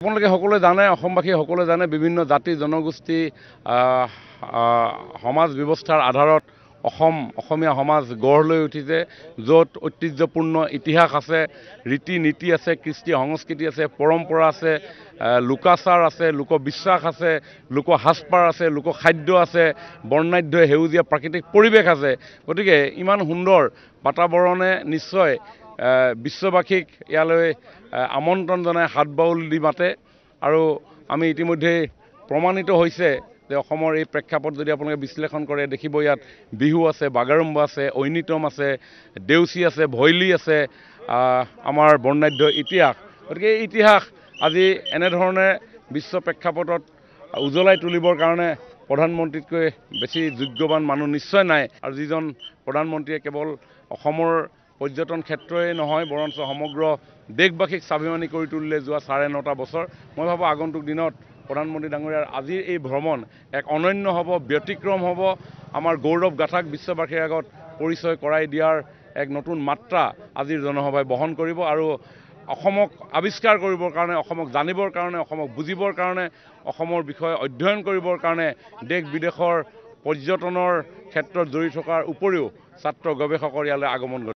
আপোনালোকে সকলোৱে জানে, অসমবাসী সকলোৱে জানে, বিভিন্ন জাতি জনগোষ্ঠী সমাজ ব্যৱস্থাৰ আধাৰত অসমীয়া সমাজ গঢ় লৈ উঠিছে, য'ত ঐতিহ্যপূৰ্ণ ইতিহাস আছে, ৰীতি নীতি আছে, কৃষ্টি সংস্কৃতি আছে, পৰম্পৰা আছে, লোকাচাৰ আছে, লোকবিশ্বাস আছে, লোক সাজপাৰ আছে, লোক খাদ্য আছে, বৰ্ণাঢ্য সেউজীয়া প্ৰাকৃতিক পৰিৱেশ আছে। গতিকে ইমান সুন্দৰ বাতাবৰণে নিশ্চয় বিশ্ববাসীক ইয়ালৈ আমন্ত্ৰণ জনাই হাত বাউল দি মাতে। আৰু আমি ইতিমধ্যেই প্ৰমাণিত হৈছে যে অসমৰ এই প্ৰেক্ষাপট যদি আপোনালোকে বিশ্লেষণ কৰে, দেখিব ইয়াত বিহু আছে, বাগৰুম্বা আছে, ঐনিতম আছে, দেউচী আছে, ভৈলী আছে, আমাৰ বৰ্ণাঢ্য ইতিহাস। গতিকে এই ইতিহাস আজি এনেধৰণে বিশ্ব প্ৰেক্ষাপটত উজ্বলাই তুলিবৰ কাৰণে প্ৰধানমন্ত্ৰীতকৈ বেছি যোগ্যৱান মানুহ নিশ্চয় নাই। আৰু যিজন প্ৰধানমন্ত্ৰীয়ে কেৱল অসমৰ পৰ্যটন ক্ষেত্ৰই নহয়, বৰঞ্চ সমগ্ৰ দেশবাসীক স্বাভিমানী কৰি তুলিলে যোৱা 9.5 বছৰ। মই ভাবোঁ আগন্তুক দিনত প্ৰধানমন্ত্ৰী ডাঙৰীয়াৰ আজিৰ এই ভ্ৰমণ এক অনন্য হ'ব, ব্যতিক্ৰম হ'ব, আমাৰ গৌৰৱ গাথাক বিশ্ববাসীৰ আগত পৰিচয় কৰাই দিয়াৰ এক নতুন মাত্ৰা আজিৰ জনসভাই বহন কৰিব। আৰু অসমক আৱিষ্কাৰ কৰিবৰ কাৰণে, অসমক জানিবৰ কাৰণে, অসমক বুজিবৰ কাৰণে, অসমৰ বিষয়ে অধ্যয়ন কৰিবৰ কাৰণে দেশ বিদেশৰ পৰ্যটনৰ ক্ষেত্ৰত জড়িত থকাৰ উপৰিও ছাত্ৰ গৱেষকৰ ইয়ালৈ আগমন